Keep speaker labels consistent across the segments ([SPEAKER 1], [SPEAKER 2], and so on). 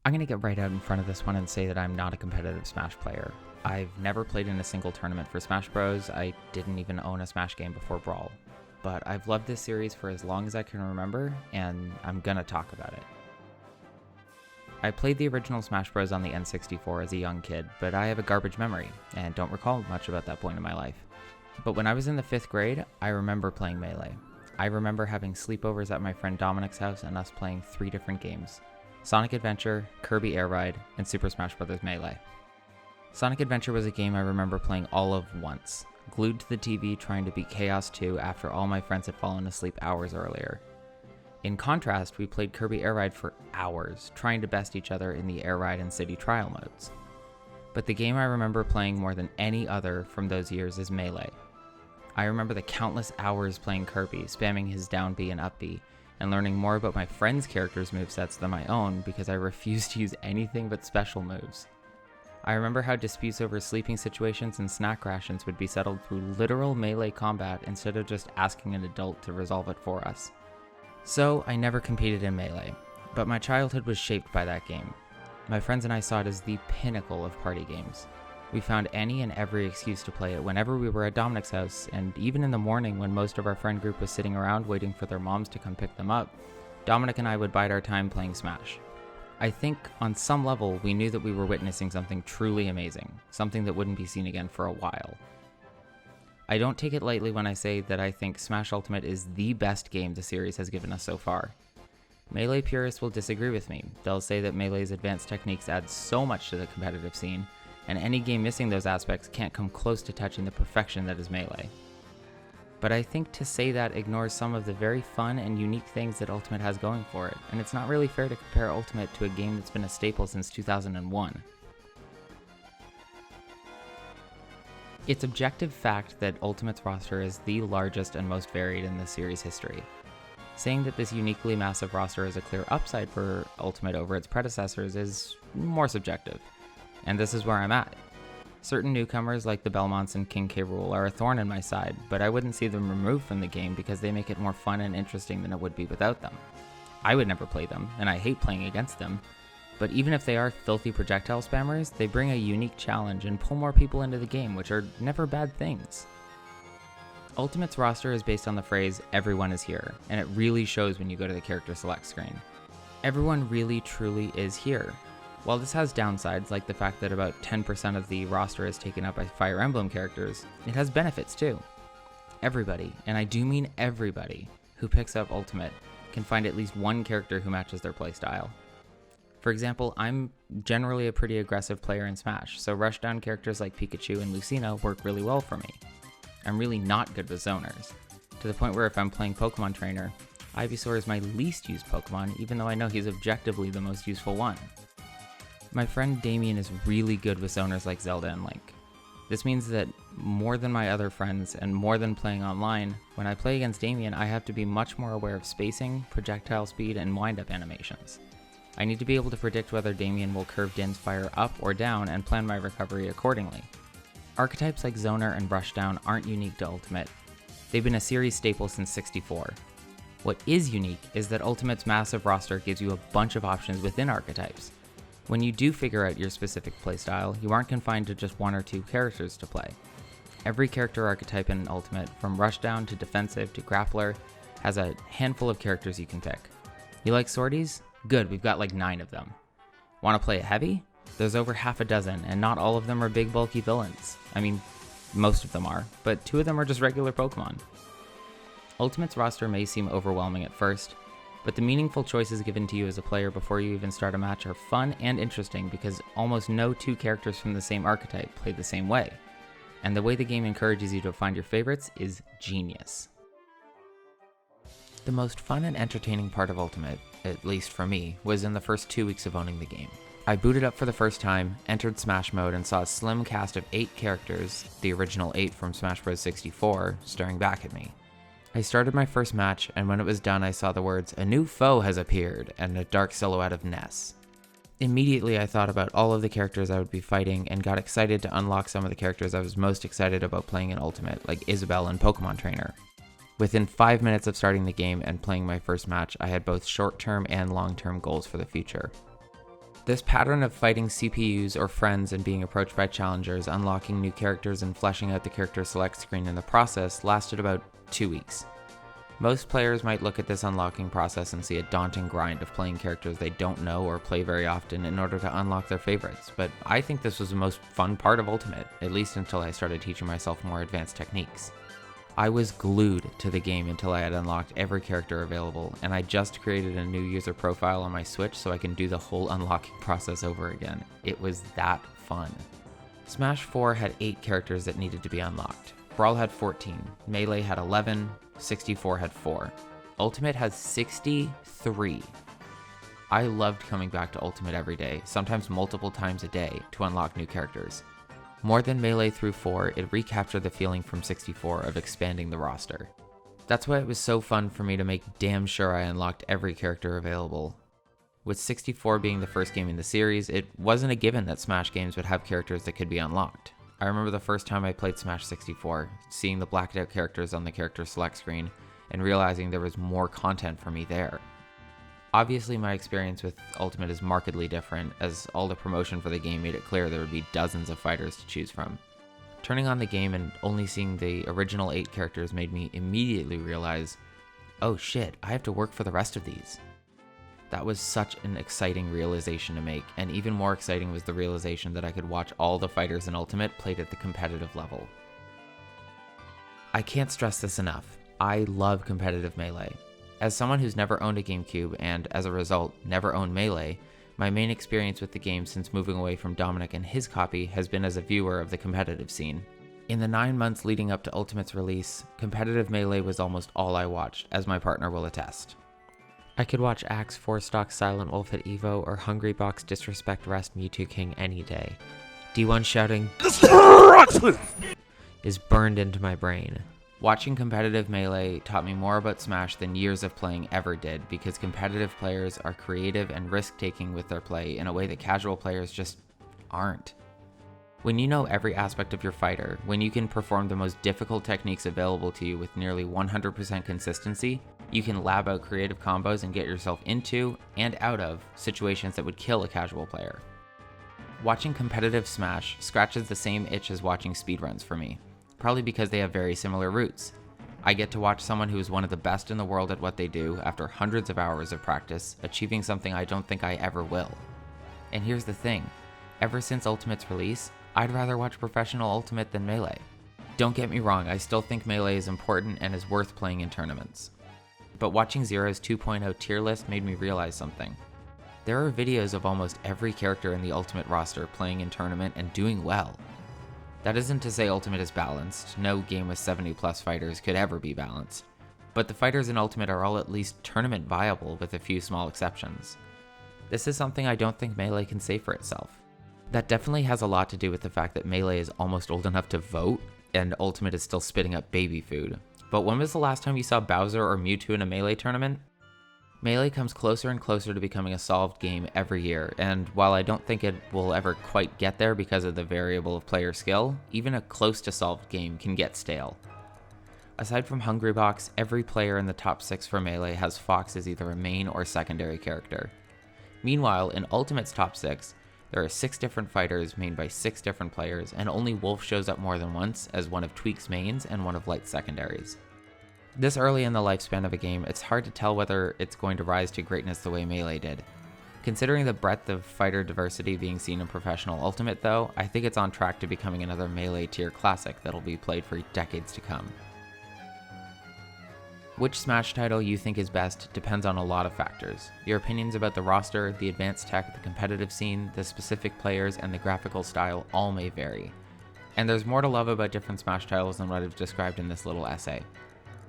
[SPEAKER 1] I'm going to get right out in front of this one and say that I'm not a competitive Smash player. I've never played in a single tournament for Smash Bros. I didn't even own a Smash game before Brawl. But I've loved this series for as long as I can remember, and I'm gonna talk about it. I played the original Smash Bros. On the N64 as a young kid, but I have a garbage memory, and don't recall much about that point in my life. But when I was in the 5th grade, I remember playing Melee. I remember having sleepovers at my friend Dominic's house and us playing 3 different games: Sonic Adventure, Kirby Air Ride, and Super Smash Bros. Melee. Sonic Adventure was a game I remember playing all of once, glued to the TV trying to beat Chaos 2 after all my friends had fallen asleep hours earlier. In contrast, we played Kirby Air Ride for hours, trying to best each other in the Air Ride and City Trial modes. But the game I remember playing more than any other from those years is Melee. I remember the countless hours playing Kirby, spamming his down B and up B, and learning more about my friends' characters' movesets than my own because I refused to use anything but special moves. I remember how disputes over sleeping situations and snack rations would be settled through literal melee combat instead of just asking an adult to resolve it for us. So, I never competed in Melee, but my childhood was shaped by that game. My friends and I saw it as the pinnacle of party games. We found any and every excuse to play it whenever we were at Dominic's house, and even in the morning when most of our friend group was sitting around waiting for their moms to come pick them up, Dominic and I would bide our time playing Smash. I think, on some level, we knew that we were witnessing something truly amazing, something that wouldn't be seen again for a while. I don't take it lightly when I say that I think Smash Ultimate is the best game the series has given us so far. Melee purists will disagree with me. They'll say that Melee's advanced techniques add so much to the competitive scene, and any game missing those aspects can't come close to touching the perfection that is Melee. But I think to say that ignores some of the very fun and unique things that Ultimate has going for it, and it's not really fair to compare Ultimate to a game that's been a staple since 2001. It's objective fact that Ultimate's roster is the largest and most varied in the series' history. Saying that this uniquely massive roster is a clear upside for Ultimate over its predecessors is more subjective, and this is where I'm at. Certain newcomers like the Belmonts and King K. Rool are a thorn in my side, but I wouldn't see them removed from the game because they make it more fun and interesting than it would be without them. I would never play them, and I hate playing against them, but even if they are filthy projectile spammers, they bring a unique challenge and pull more people into the game, which are never bad things. Ultimate's roster is based on the phrase, "everyone is here," and it really shows when you go to the character select screen. Everyone really truly is here. While this has downsides, like the fact that about 10% of the roster is taken up by Fire Emblem characters, it has benefits too. Everybody, and I do mean everybody, who picks up Ultimate can find at least one character who matches their playstyle. For example, I'm generally a pretty aggressive player in Smash, so rushdown characters like Pikachu and Lucina work really well for me. I'm really not good with zoners, to the point where if I'm playing Pokemon Trainer, Ivysaur is my least used Pokemon, even though I know he's objectively the most useful one. My friend Damien is really good with zoners like Zelda and Link. This means that more than my other friends and more than playing online, when I play against Damien, I have to be much more aware of spacing, projectile speed, and wind-up animations. I need to be able to predict whether Damien will curve Din's fire up or down and plan my recovery accordingly. Archetypes like Zoner and Rushdown aren't unique to Ultimate. They've been a series staple since 64. What is unique is that Ultimate's massive roster gives you a bunch of options within archetypes. When you do figure out your specific playstyle, you aren't confined to just 1 or 2 characters to play. Every character archetype in Ultimate, from Rushdown to Defensive to Grappler, has a handful of characters you can pick. You like sorties? Good, we've got like 9 of them. Want to play a heavy? There's over half a dozen, and not all of them are big bulky villains. I mean, most of them are, but 2 of them are just regular Pokemon. Ultimate's roster may seem overwhelming at first, but the meaningful choices given to you as a player before you even start a match are fun and interesting because almost no 2 characters from the same archetype play the same way. And the way the game encourages you to find your favorites is genius. The most fun and entertaining part of Ultimate, at least for me, was in the first 2 weeks of owning the game. I booted up for the first time, entered Smash mode, and saw a slim cast of 8 characters, the original 8 from Smash Bros. 64, staring back at me. I started my first match, and when it was done I saw the words, "A new foe has appeared," and a dark silhouette of Ness. Immediately I thought about all of the characters I would be fighting, and got excited to unlock some of the characters I was most excited about playing in Ultimate, like Isabelle and Pokemon Trainer. Within 5 minutes of starting the game and playing my first match, I had both short-term and long-term goals for the future. This pattern of fighting CPUs or friends and being approached by challengers, unlocking new characters and fleshing out the character select screen in the process lasted about 2 weeks. Most players might look at this unlocking process and see a daunting grind of playing characters they don't know or play very often in order to unlock their favorites, but I think this was the most fun part of Ultimate, at least until I started teaching myself more advanced techniques. I was glued to the game until I had unlocked every character available, and I just created a new user profile on my Switch so I can do the whole unlocking process over again. It was that fun. Smash 4 had 8 characters that needed to be unlocked. Brawl had 14, Melee had 11, 64 had 4. Ultimate has 63. I loved coming back to Ultimate every day, sometimes multiple times a day, to unlock new characters. More than Melee through 4, it recaptured the feeling from 64 of expanding the roster. That's why it was so fun for me to make damn sure I unlocked every character available. With 64 being the first game in the series, it wasn't a given that Smash games would have characters that could be unlocked. I remember the first time I played Smash 64, seeing the blacked out characters on the character select screen, and realizing there was more content for me there. Obviously my experience with Ultimate is markedly different, as all the promotion for the game made it clear there would be dozens of fighters to choose from. Turning on the game and only seeing the original 8 characters made me immediately realize, oh shit, I have to work for the rest of these. That was such an exciting realization to make, and even more exciting was the realization that I could watch all the fighters in Ultimate played at the competitive level. I can't stress this enough. I love competitive Melee. As someone who's never owned a GameCube and, as a result, never owned Melee, my main experience with the game since moving away from Dominic and his copy has been as a viewer of the competitive scene. In the 9 months leading up to Ultimate's release, competitive Melee was almost all I watched, as my partner will attest. I could watch Axe 4-Stock Silent Wolf at EVO or Hungrybox Disrespect Rest Mewtwo King any day. D1 shouting is burned into my brain. Watching competitive Melee taught me more about Smash than years of playing ever did, because competitive players are creative and risk-taking with their play in a way that casual players just aren't. When you know every aspect of your fighter, when you can perform the most difficult techniques available to you with nearly 100% consistency, you can lab out creative combos and get yourself into, and out of, situations that would kill a casual player. Watching competitive Smash scratches the same itch as watching speedruns for me, probably because they have very similar roots. I get to watch someone who is one of the best in the world at what they do after hundreds of hours of practice, achieving something I don't think I ever will. And here's the thing, ever since Ultimate's release, I'd rather watch professional Ultimate than Melee. Don't get me wrong, I still think Melee is important and is worth playing in tournaments. But watching Zero's 2.0 tier list made me realize something. There are videos of almost every character in the Ultimate roster playing in tournament and doing well. That isn't to say Ultimate is balanced, no game with 70 plus fighters could ever be balanced. But the fighters in Ultimate are all at least tournament viable with a few small exceptions. This is something I don't think Melee can say for itself. That definitely has a lot to do with the fact that Melee is almost old enough to vote, and Ultimate is still spitting up baby food. But when was the last time you saw Bowser or Mewtwo in a Melee tournament? Melee comes closer and closer to becoming a solved game every year, and while I don't think it will ever quite get there because of the variable of player skill, even a close to solved game can get stale. Aside from Hungrybox, every player in the top 6 for Melee has Fox as either a main or secondary character. Meanwhile, in Ultimate's top 6, there are 6 different fighters made by 6 different players, and only Wolf shows up more than once as one of Tweak's mains and one of Light's secondaries. This early in the lifespan of a game, it's hard to tell whether it's going to rise to greatness the way Melee did. Considering the breadth of fighter diversity being seen in professional Ultimate though, I think it's on track to becoming another Melee tier classic that'll be played for decades to come. Which Smash title you think is best depends on a lot of factors. Your opinions about the roster, the advanced tech, the competitive scene, the specific players, and the graphical style all may vary. And there's more to love about different Smash titles than what I've described in this little essay.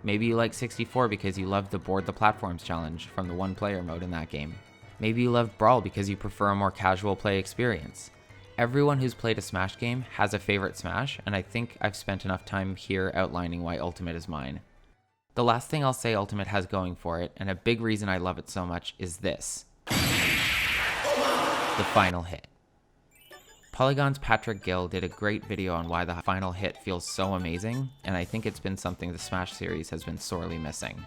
[SPEAKER 1] Maybe you like 64 because you loved the Board the Platforms challenge from the one-player mode in that game. Maybe you loved Brawl because you prefer a more casual play experience. Everyone who's played a Smash game has a favorite Smash, and I think I've spent enough time here outlining why Ultimate is mine. The last thing I'll say Ultimate has going for it, and a big reason I love it so much, is this. The final hit. Polygon's Patrick Gill did a great video on why the final hit feels so amazing, and I think it's been something the Smash series has been sorely missing.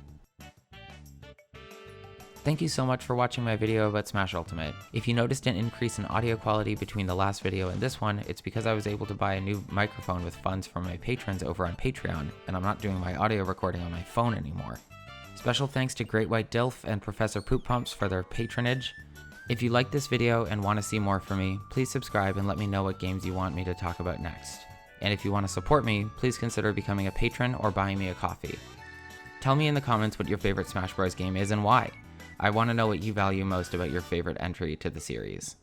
[SPEAKER 1] Thank you so much for watching my video about Smash Ultimate. If you noticed an increase in audio quality between the last video and this one, it's because I was able to buy a new microphone with funds from my patrons over on Patreon, and I'm not doing my audio recording on my phone anymore. Special thanks to Great White Dilf and Professor Poop Pumps for their patronage. If you like this video and want to see more from me, please subscribe and let me know what games you want me to talk about next. And if you want to support me, please consider becoming a patron or buying me a coffee. Tell me in the comments what your favorite Smash Bros. Game is and why. I want to know what you value most about your favorite entry to the series.